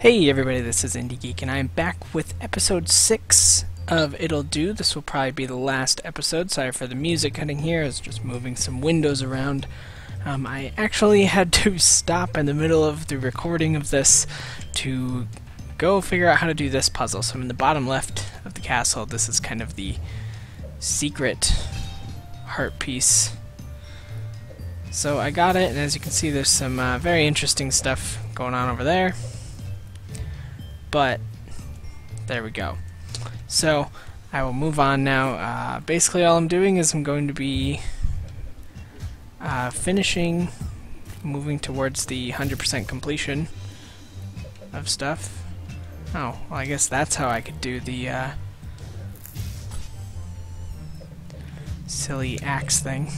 Hey everybody, this is IndieGeek, and I am back with episode 6 of Ittle. This will probably be the last episode. Sorry for the music cutting here, I was just moving some windows around. I actually had to stop in the middle of the recording of this to go figure out how to do this puzzle. So I'm in the bottom left of the castle. This is kind of the secret heart piece. So I got it, and as you can see there's some very interesting stuff going on over there. But there we go. So I will move on now. Basically all I'm doing is I'm going to be finishing, moving towards the 100% completion of stuff. Oh, well, I guess that's how I could do the silly axe thing.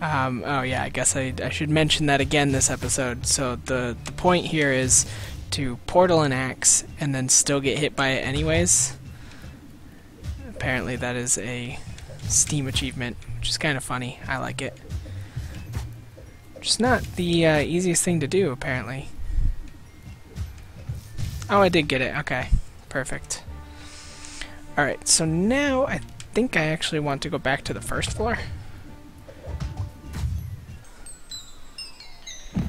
Oh yeah, I guess I should mention that again this episode. So the point here is to portal an axe and then still get hit by it anyways. Apparently that is a Steam achievement, which is kind of funny. I like it. Just not the easiest thing to do, apparently. Oh, I did get it. Okay, perfect. Alright, so now I think I actually want to go back to the first floor.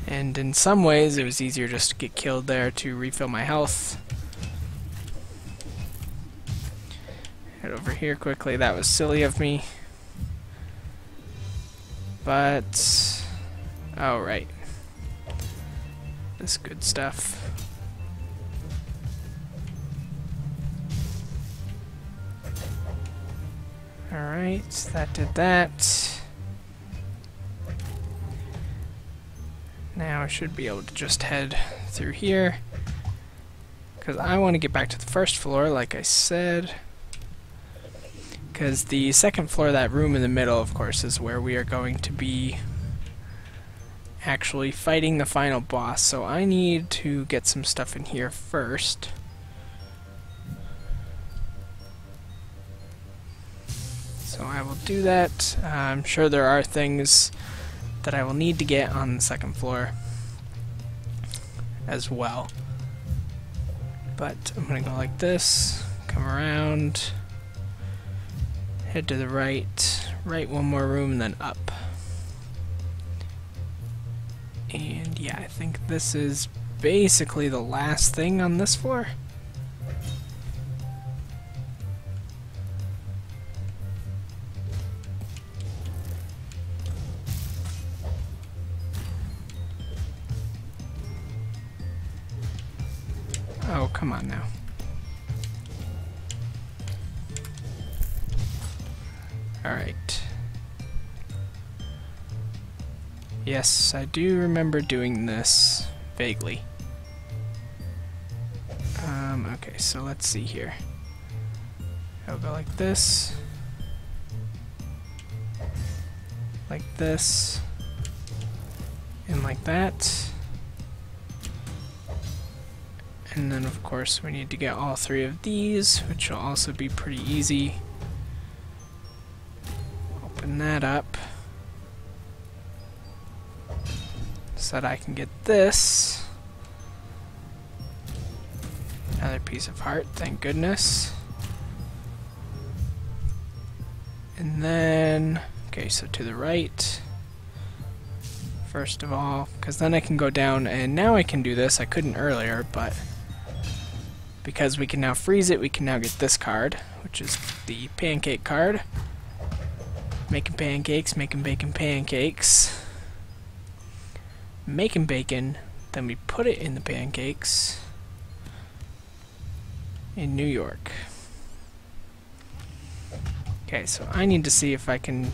And in some ways it was easier just to get killed there to refill my health. Head over here quickly. That was silly of me. But oh right. This good stuff. Alright, that did that. Now I should be able to just head through here, because I want to get back to the first floor, like I said. Because the second floor, that room in the middle, of course, is where we are going to be actually fighting the final boss. So I need to get some stuff in here first. So I will do that. I'm sure there are things that I will need to get on the second floor as well. But I'm gonna go like this, come around, head to the right, right one more room, and then up. And yeah, I think this is basically the last thing on this floor. Oh, come on now. Alright. Yes, I do remember doing this vaguely. Okay, so let's see here. I'll go like this. Like this. And like that. And then of course we need to get all three of these, which will also be pretty easy. Open that up so that I can get this. Another piece of heart, thank goodness. And then, okay, so to the right, first of all, because then I can go down, and now I can do this. I couldn't earlier, but because we can now freeze it, we can now get this card, which is the pancake card. Making pancakes, making bacon pancakes. Making bacon, then we put it in the pancakes in New York. Okay, so I need to see if I can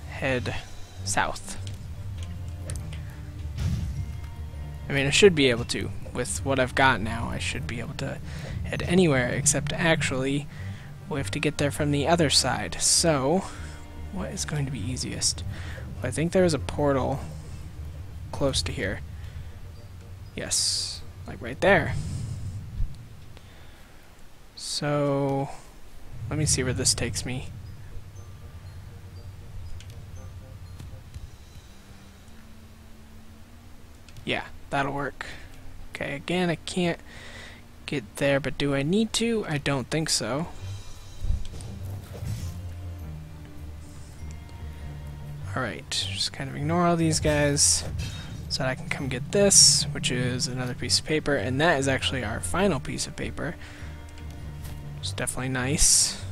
head south. I mean, I should be able to. With what I've got now, I should be able to head anywhere, except actually we have to get there from the other side. So, what is going to be easiest? Well, I think there is a portal close to here. Yes, like right there. So, let me see where this takes me. Yeah, that'll work. Okay, again, I can't get there, but do I need to? I don't think so. Alright, just kind of ignore all these guys so that I can come get this, which is another piece of paper, and that is actually our final piece of paper. It's definitely nice.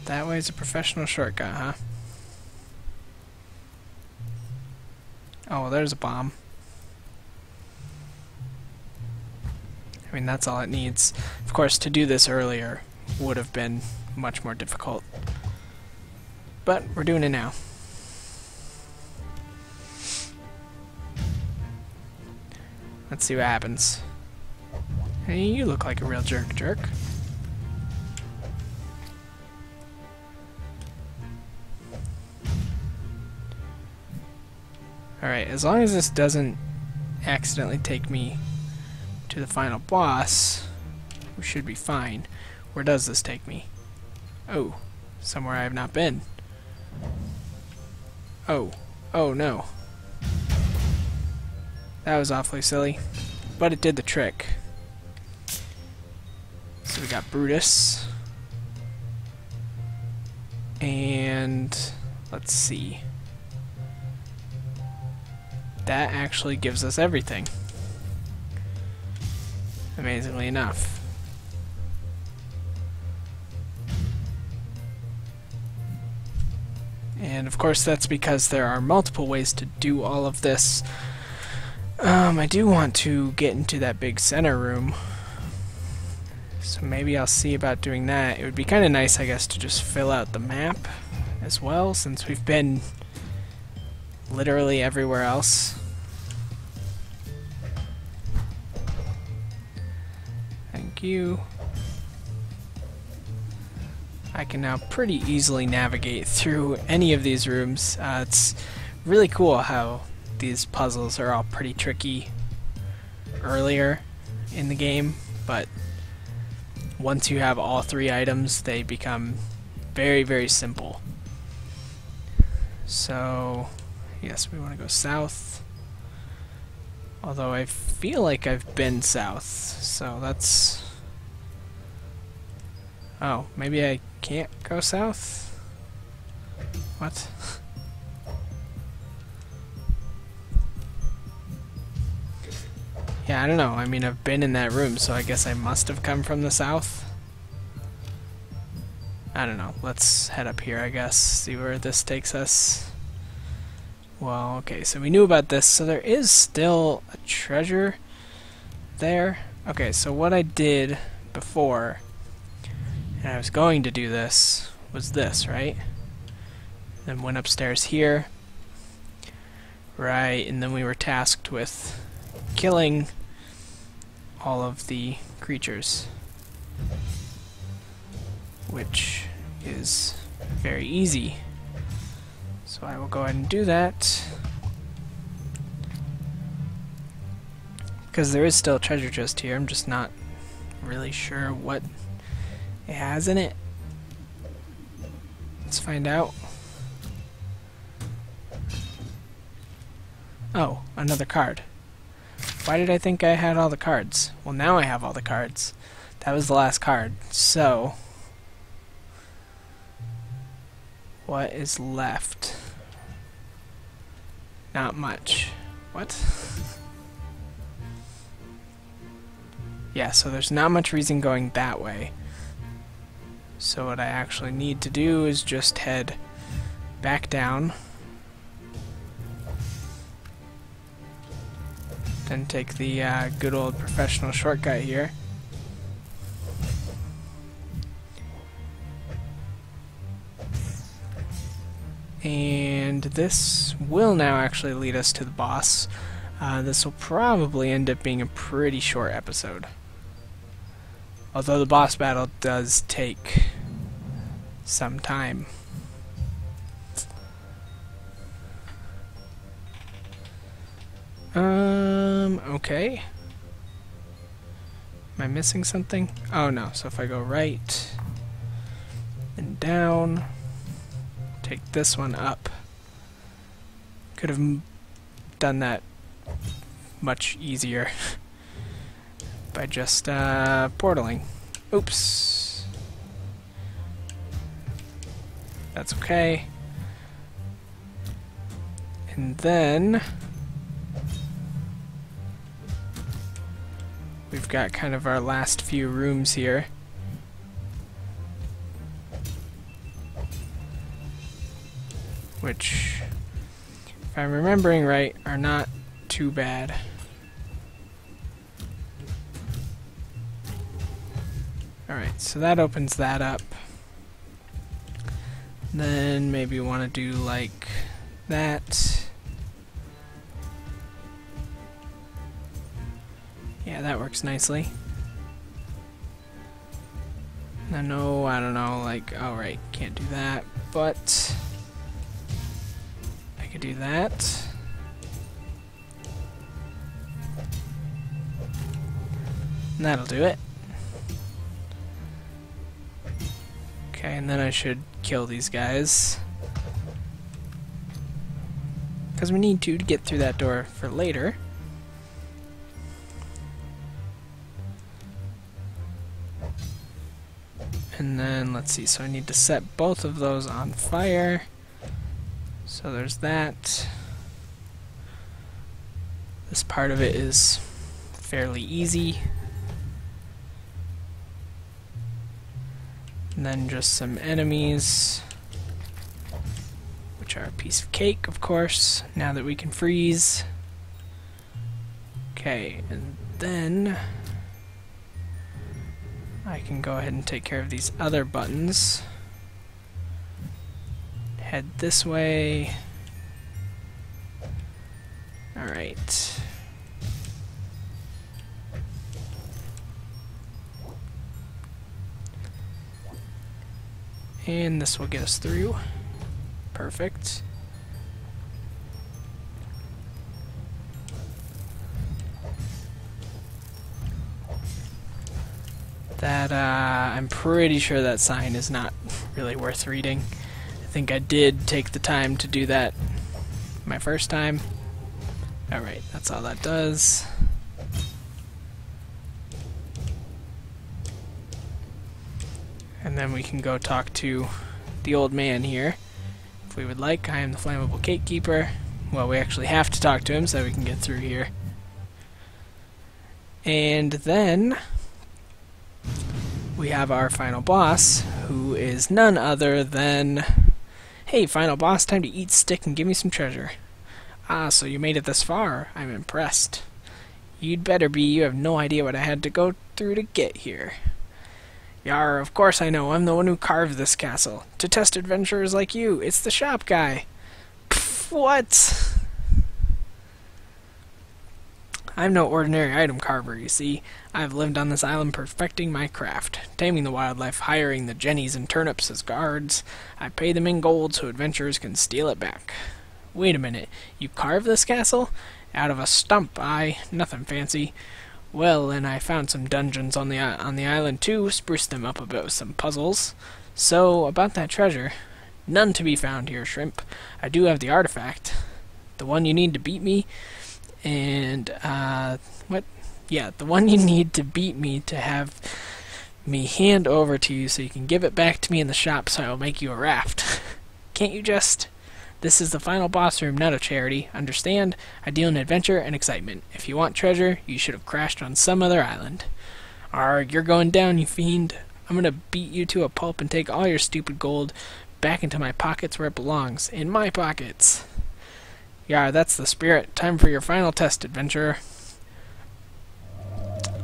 That way is a professional shortcut, huh? Oh, well, there's a bomb. I mean, that's all it needs. Of course, to do this earlier would have been much more difficult. But we're doing it now. Let's see what happens. Hey, you look like a real jerk. Alright, as long as this doesn't accidentally take me to the final boss, we should be fine. Where does this take me? Oh, somewhere I have not been. Oh no. That was awfully silly, but it did the trick. So we got Brutus. And let's see. That actually gives us everything. Amazingly enough. And of course that's because there are multiple ways to do all of this. I do want to get into that big center room. So maybe I'll see about doing that. It would be kind of nice, I guess, to just fill out the map as well, since we've been literally everywhere else. Thank you. I can now pretty easily navigate through any of these rooms. It's really cool how these puzzles are all pretty tricky earlier in the game, but once you have all three items, they become very, very simple. So, yes, we want to go south. Although I feel like I've been south, so that's... Oh, maybe I can't go south? What? Yeah, I don't know. I mean, I've been in that room, so I guess I must have come from the south. I don't know. Let's head up here, I guess. See where this takes us. Well, okay, so we knew about this, so there is still a treasure there. Okay, so what I did before, and I was going to do this, was this, right? Then went upstairs here. Right, and then we were tasked with killing all of the creatures, which is very easy. So I will go ahead and do that, because there is still a treasure chest here. I'm just not really sure what it has in it. Let's find out. Oh, another card. Why did I think I had all the cards? Well, now I have all the cards. That was the last card. So, what is left? Not much. What? Yeah, so there's not much reason going that way. So what I actually need to do is just head back down. Then take the good old professional shortcut here. And this will now actually lead us to the boss. This will probably end up being a pretty short episode. Although the boss battle does take some time. Okay. Am I missing something? Oh no, so if I go right and down, take this one up, Could have done that much easier by just portaling. Oops. That's okay. And then we've got kind of our last few rooms here. Which, if I'm remembering right, are not too bad. Alright, so that opens that up. Then maybe want to do like that. Yeah, that works nicely. I know, I don't know, like, alright, can't do that, but I could do that. And that'll do it. Okay, and then I should kill these guys. Because we need to get through that door for later. And then, let's see, so I need to set both of those on fire. So there's that. This part of it is fairly easy. And then just some enemies, which are a piece of cake, of course, now that we can freeze. Okay, and then I can go ahead and take care of these other buttons. Head this way. Alright. And this will get us through. Perfect. That, I'm pretty sure that sign is not really worth reading. I think I did take the time to do that my first time. Alright, that's all that does. And then we can go talk to the old man here, if we would like. I am the flammable cake keeper. Well, we actually have to talk to him so we can get through here. And then we have our final boss, who is none other than... Hey, final boss, time to eat stick and give me some treasure. Ah, so you made it this far. I'm impressed. You'd better be. You have no idea what I had to go through to get here. Yar, of course I know. I'm the one who carved this castle. To test adventurers like you. It's the shop guy. Pff, what? I'm no ordinary item carver, you see. I've lived on this island perfecting my craft, taming the wildlife, hiring the jennies and turnips as guards. I pay them in gold so adventurers can steal it back. Wait a minute. You carved this castle? Out of a stump, aye. Nothing fancy. Well, and I found some dungeons on the island too, spruced them up a bit with some puzzles. So, about that treasure. None to be found here, Shrimp. I do have the artifact. The one you need to beat me, and, what? Yeah, the one you need to beat me to have me hand over to you so you can give it back to me in the shop so I will make you a raft. Can't you just... This is the final boss room, not a charity. Understand? I deal in adventure and excitement. If you want treasure, you should have crashed on some other island. Arg, you're going down, you fiend. I'm gonna beat you to a pulp and take all your stupid gold back into my pockets where it belongs. In my pockets. Yar, that's the spirit. Time for your final test, adventurer.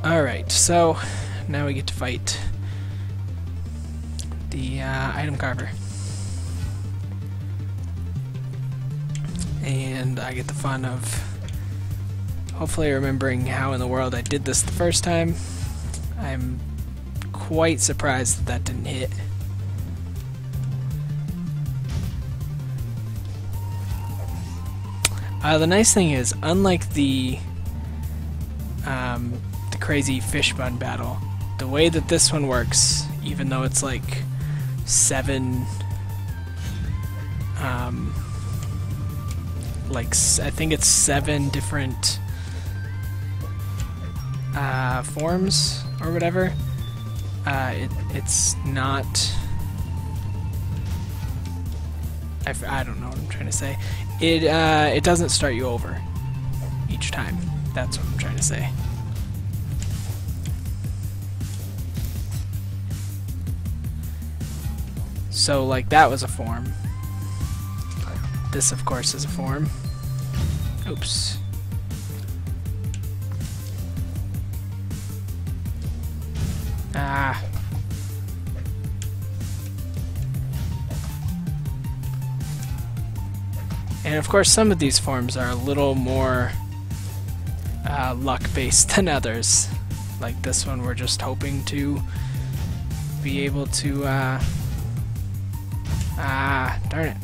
Alright, so now we get to fight the item carver. And I get the fun of hopefully remembering how in the world I did this the first time. I'm quite surprised that that didn't hit. The nice thing is, unlike the crazy fish bun battle, the way that this one works, even though it's like 7 like, I think it's 7 different forms or whatever. It's not... I don't know what I'm trying to say. It doesn't start you over each time. That's what I'm trying to say. So, like, that was a form. This, of course, is a form. Oops. Ah. And of course, some of these forms are a little more luck-based than others. Like this one, we're just hoping to be able to... darn it.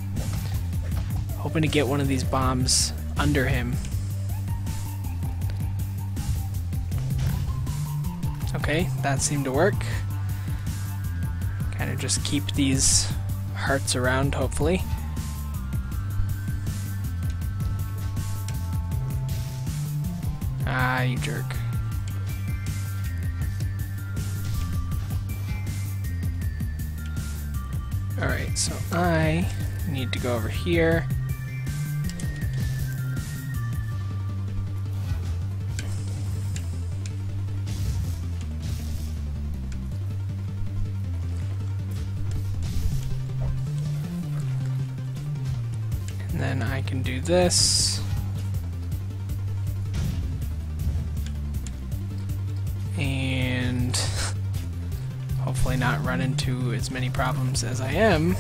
Hoping to get one of these bombs under him. Okay, that seemed to work. Kind of just keep these hearts around, hopefully. Ah, you jerk. Alright, so I need to go over here. And then I can do this. And hopefully not run into as many problems as I am.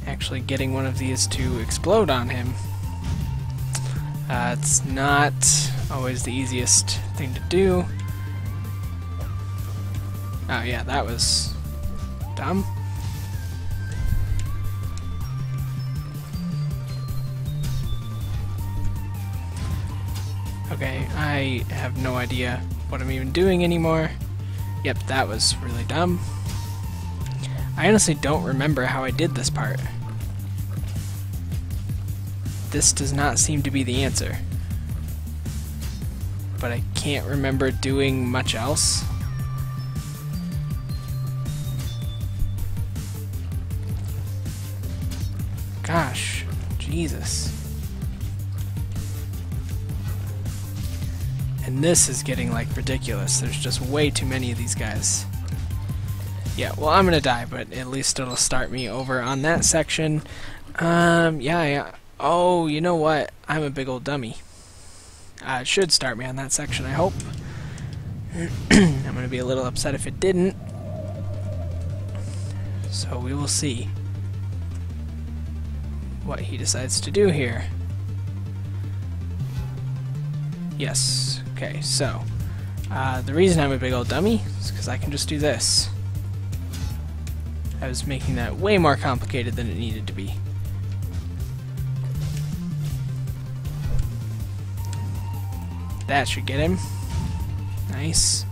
Actually getting one of these to explode on him. It's not always the easiest thing to do. Oh yeah, that was dumb. Okay, I have no idea what I'm even doing anymore. Yep, that was really dumb. I honestly don't remember how I did this part. This does not seem to be the answer. But I can't remember doing much else. Gosh, Jesus. And this is getting, like, ridiculous. There's just way too many of these guys. Yeah, well, I'm gonna die, but at least it'll start me over on that section. Yeah. Oh, you know what? I'm a big old dummy. It should start me on that section, I hope. I'm gonna be a little upset if it didn't. So we will see what he decides to do here. Yes. Okay, so the reason I'm a big old dummy is because I can just do this. I was making that way more complicated than it needed to be. That should get him. Nice.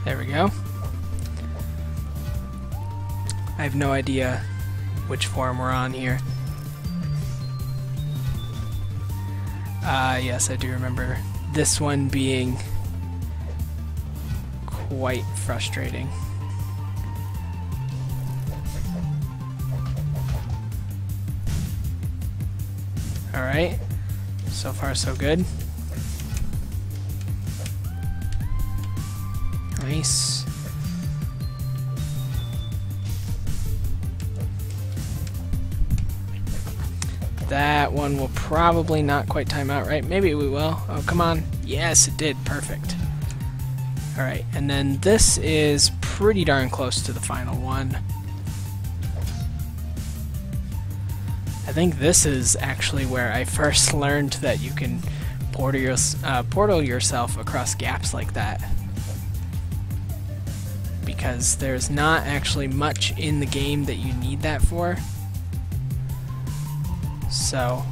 There we go. I have no idea which form we're on here. Yes, I do remember this one being quite frustrating. Alright, so far so good. Nice. That one will probably not quite time out, right? Maybe we will. Oh, come on. Yes, it did. Perfect. Alright, and then this is pretty darn close to the final one. I think this is actually where I first learned that you can portal yourself across gaps like that. Because there's not actually much in the game that you need that for. So,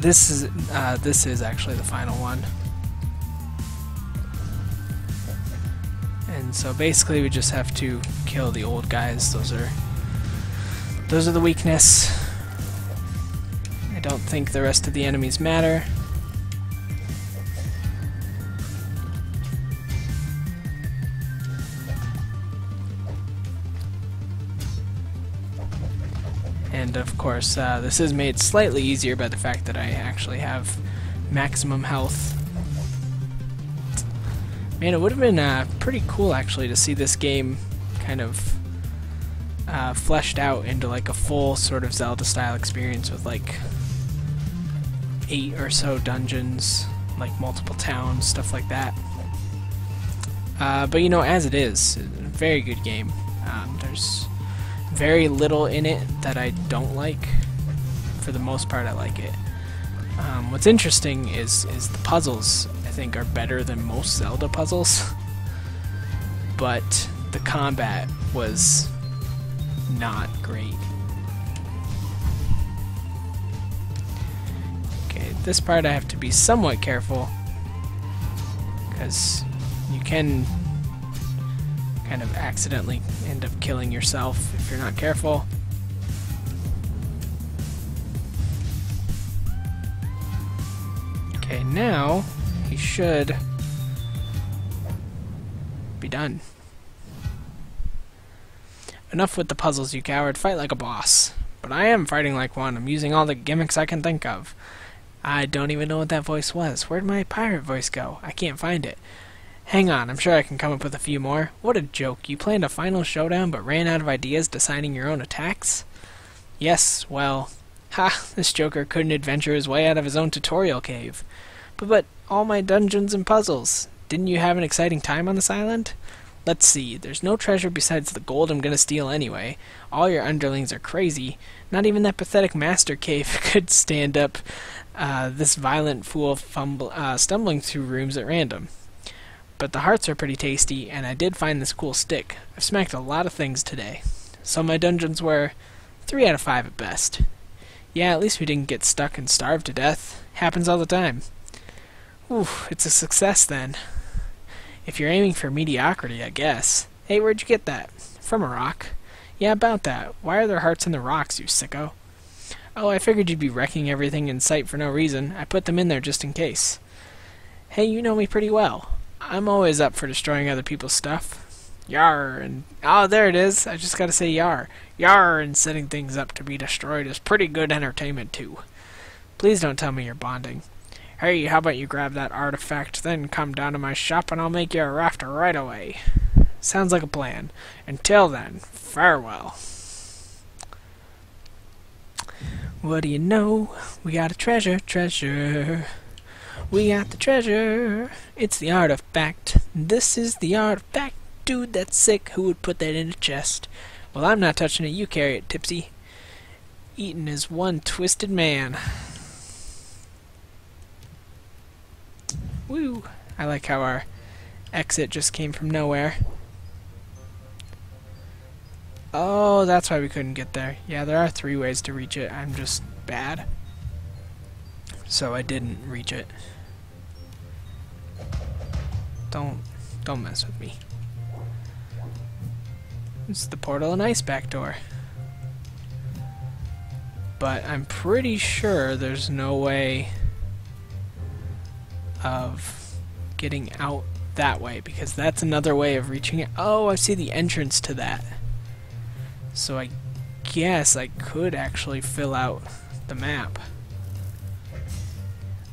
This is actually the final one. And so basically we just have to kill the old guys. Those are the weakness. I don't think the rest of the enemies matter. And of course, this is made slightly easier by the fact that I actually have maximum health. Man, it would have been pretty cool actually to see this game kind of fleshed out into like a full sort of Zelda-style experience with like 8 or so dungeons, like multiple towns, stuff like that. But you know, as it is, a very good game. There's very little in it that I don't like. For the most part, I like it. What's interesting is the puzzles, I think, are better than most Zelda puzzles. But the combat was not great. Okay, this part I have to be somewhat careful, because you can kind of accidentally end up killing yourself if you're not careful. Okay, now he should be done. Enough with the puzzles, you coward. Fight like a boss. But I am fighting like one. I'm using all the gimmicks I can think of. I don't even know what that voice was. Where'd my pirate voice go? I can't find it. Hang on, I'm sure I can come up with a few more. What a joke. You planned a final showdown but ran out of ideas deciding your own attacks? Yes, well... Ha! This joker couldn't adventure his way out of his own tutorial cave. But all my dungeons and puzzles. Didn't you have an exciting time on this island? Let's see, there's no treasure besides the gold I'm gonna steal anyway. All your underlings are crazy. Not even that pathetic master cave could stand up this violent fool stumbling through rooms at random. But the hearts are pretty tasty, and I did find this cool stick. I've smacked a lot of things today. So my dungeons were 3 out of 5 at best. Yeah, at least we didn't get stuck and starve to death. Happens all the time. Ooh, it's a success then. If you're aiming for mediocrity, I guess. Hey, where'd you get that? From a rock. Yeah, about that. Why are there hearts in the rocks, you sicko? Oh, I figured you'd be wrecking everything in sight for no reason. I put them in there just in case. Hey, you know me pretty well. I'm always up for destroying other people's stuff. Yar, and... oh, there it is. I just gotta say yar. Yar, and setting things up to be destroyed is pretty good entertainment, too. Please don't tell me you're bonding. Hey, how about you grab that artifact, then come down to my shop and I'll make you a rafter right away. Sounds like a plan. Until then, farewell. What do you know? We got a treasure. We got the treasure. It's the artifact. This is the artifact. Dude, that's sick. Who would put that in a chest? Well, I'm not touching it. You carry it, Tipsy. Eaton is one twisted man. Woo! I like how our exit just came from nowhere. Oh, that's why we couldn't get there. Yeah, there are 3 ways to reach it. I'm just bad. So I didn't reach it. Don't mess with me. It's the portal and ice back door. But I'm pretty sure there's no way of getting out that way, because that's another way of reaching it. Oh, I see the entrance to that. So I guess I could actually fill out the map.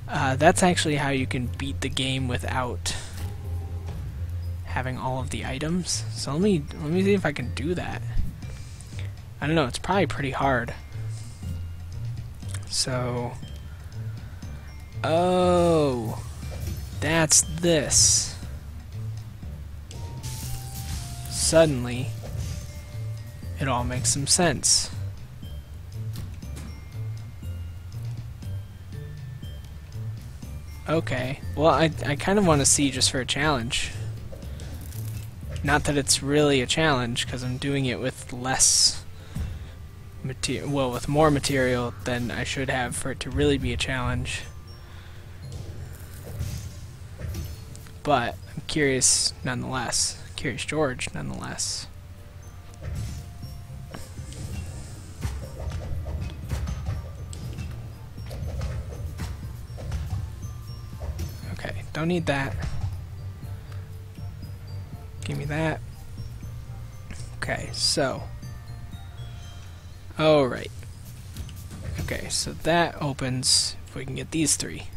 That's actually how you can beat the game without having all of the items. So let me see if I can do that. I don't know, it's probably pretty hard. So... oh... that's this. Suddenly, it all makes some sense. Okay, well, I kind of want to see just for a challenge. Not that it's really a challenge, because I'm doing it with less with more material than I should have for it to really be a challenge. But I'm curious nonetheless. Curious George nonetheless. Okay, don't need that. Give me that. Okay, so. Alright. Okay, so that opens if we can get these three.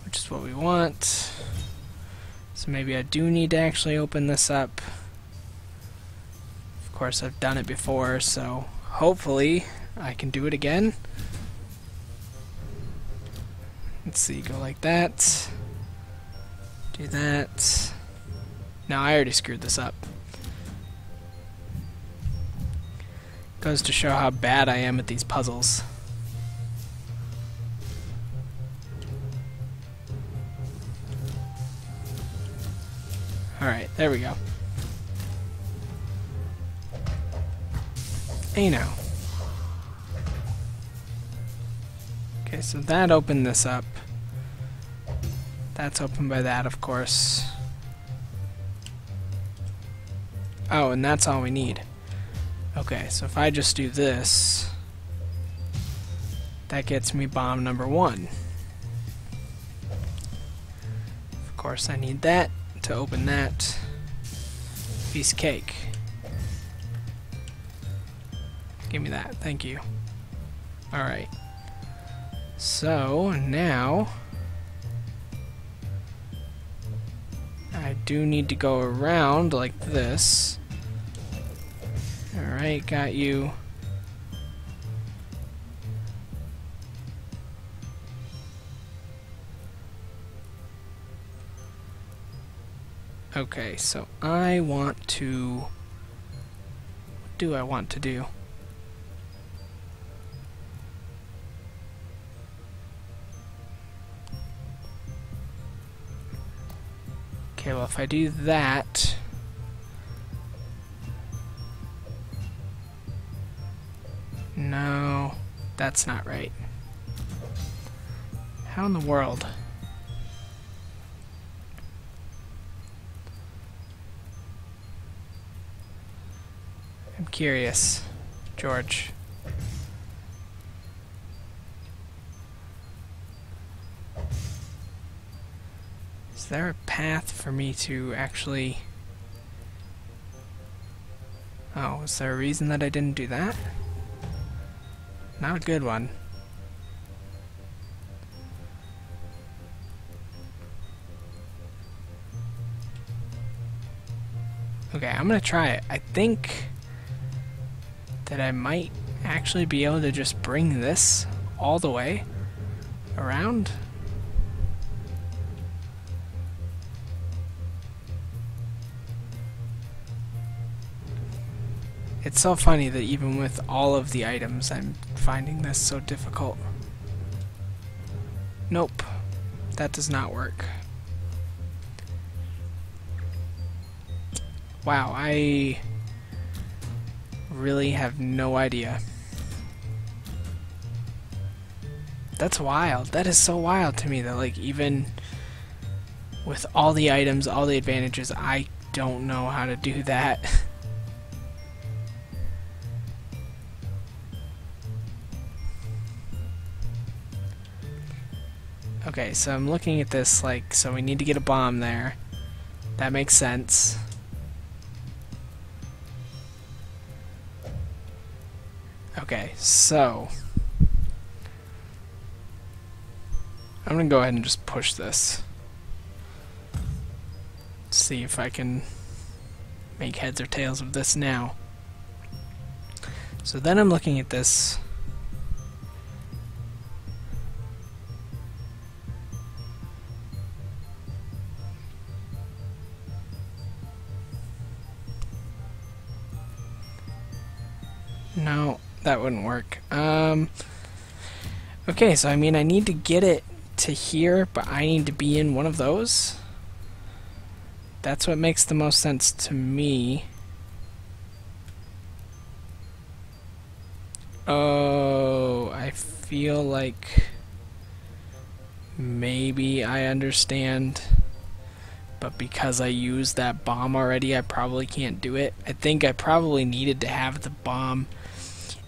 Which is what we want. So maybe I do need to actually open this up. Of course, I've done it before, so hopefully I can do it again. Let's see, go like that. Do that. No, I already screwed this up. Goes to show how bad I am at these puzzles. Alright, there we go. Hey now. Okay, so that opened this up. That's opened by that, of course. Oh, and that's all we need. Okay, so if I just do this, that gets me bomb number 1. Of course, I need that to open that. Piece of cake. Give me that, thank you. Alright. So, now I do need to go around like this. Alright, got you. Okay, so I want to... What do I want to do? Okay, well if I do that... No, that's not right. How in the world? I'm curious, George. Is there a path for me to actually... Oh, is there a reason that I didn't do that? Not a good one. Okay, I'm gonna try it. I think that I might actually be able to just bring this all the way around. It's so funny that even with all of the items, I'm finding this so difficult. Nope, that does not work. Wow, I really have no idea. That's wild. That is so wild to me that, like, even with all the items, all the advantages, I don't know how to do that. Okay, so I'm looking at this like, so we need to get a bomb there. That makes sense. Okay, so I'm gonna go ahead and just push this. See if I can make heads or tails of this now. So then I'm looking at this. No, that wouldn't work. Okay, so I mean I need to get it to here, but I need to be in one of those. That's what makes the most sense to me. Oh, I feel like maybe I understand, but because I used that bomb already, I probably can't do it. I think I probably needed to have the bomb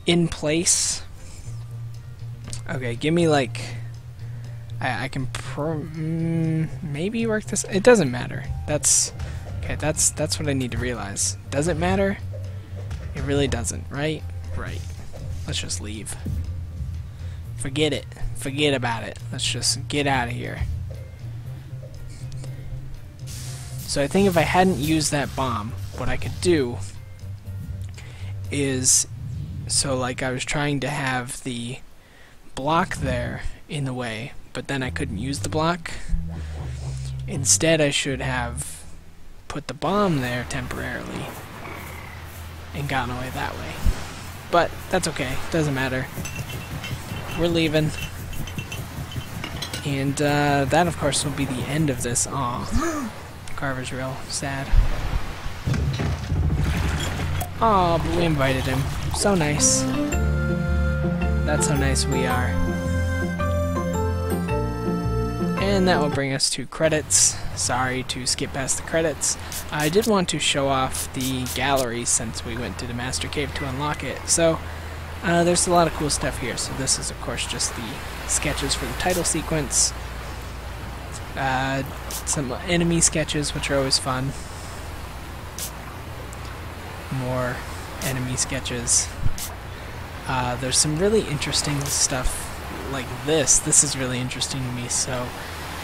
in place. Okay, give me like... I can maybe work this... It doesn't matter. That's... Okay, that's what I need to realize. Does it matter? It really doesn't, right? Right. Let's just leave. Forget it. Forget about it. Let's just get out of here. So I think if I hadn't used that bomb, what I could do is... So like I was trying to have the block there in the way, but then I couldn't use the block. Instead, I should have put the bomb there temporarily and gotten away that way. But that's okay. Doesn't matter. We're leaving. And that, of course, will be the end of this. Aw. Carver's real sad. Aw, but we invited him. So nice. That's how nice we are. And that will bring us to credits. Sorry to skip past the credits. I did want to show off the gallery since we went to the Master Cave to unlock it. So, there's a lot of cool stuff here. So this is, of course, just the sketches for the title sequence. Some enemy sketches, which are always fun. More enemy sketches. There's some really interesting stuff like this. This is really interesting to me. So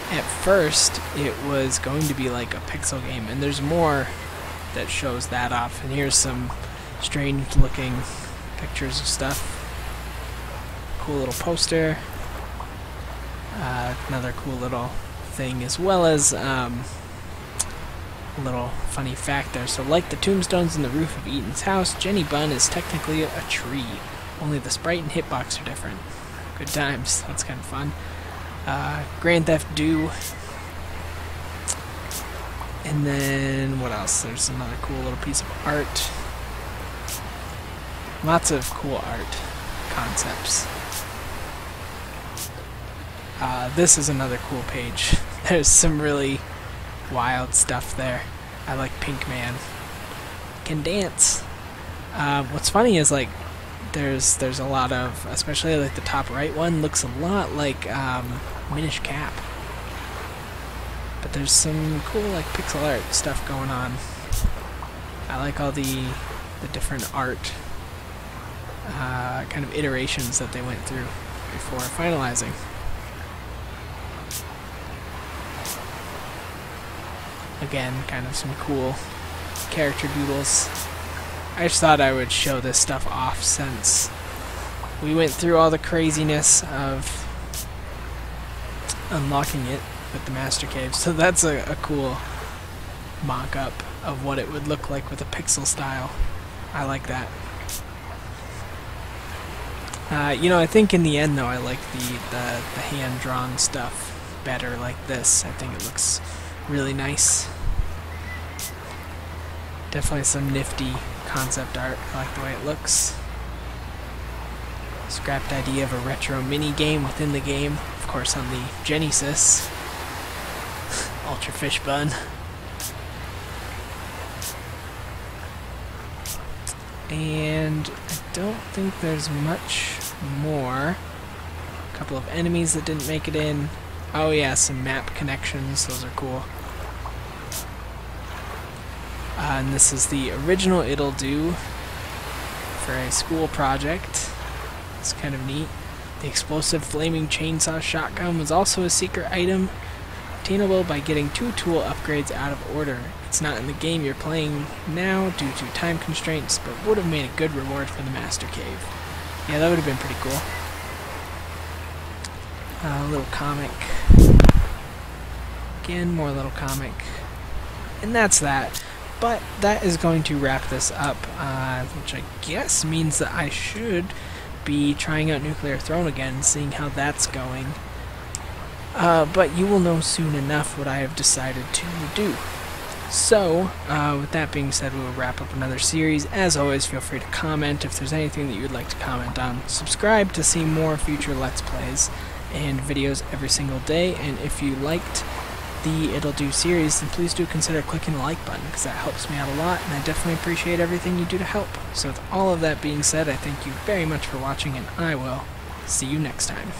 at first it was going to be like a pixel game, and there's more that shows that off. And here's some strange looking pictures of stuff. Cool little poster. Another cool little thing, as well as a little funny fact there. So like the tombstones in the roof of Eaton's house, Jenny Bunn is technically a tree. Only the sprite and hitbox are different. Good times. That's kind of fun. Grand Theft Do. And then, what else? There's another cool little piece of art. Lots of cool art concepts. This is another cool page. There's some really wild stuff there. I like Pink Man. Can dance. What's funny is, like, there's a lot of, especially like the top right one looks a lot like Minish Cap. But there's some cool like pixel art stuff going on. I like all the different art kind of iterations that they went through before finalizing. Again, kind of some cool character doodles. I just thought I would show this stuff off since we went through all the craziness of unlocking it with the Master Cave. So that's a cool mock-up of what it would look like with a pixel style. I like that. You know, I think in the end though, I like the hand-drawn stuff better like this. I think it looks really nice. Definitely some nifty concept art. I like the way it looks. Scrapped idea of a retro mini game within the game, of course on the Genesis. Ultra Fish Bun. And I don't think there's much more. A couple of enemies that didn't make it in. Oh yeah, some map connections, those are cool. And this is the original Ittle Do for a school project. It's kind of neat. The explosive flaming chainsaw shotgun was also a secret item, obtainable by getting 2 tool upgrades out of order. It's not in the game you're playing now due to time constraints, but would have made a good reward for the Master Cave. Yeah, that would have been pretty cool. A little comic. Again, more little comic. And that's that. But that is going to wrap this up, which I guess means that I should be trying out Nuclear Throne again, seeing how that's going. But you will know soon enough what I have decided to do. So, with that being said, we will wrap up another series. As always, feel free to comment if there's anything that you would like to comment on. Subscribe to see more future Let's Plays and videos every single day, and if you liked the Ittle Do series, then please do consider clicking the like button, because that helps me out a lot, and I definitely appreciate everything you do to help. So with all of that being said, I thank you very much for watching, and I will see you next time.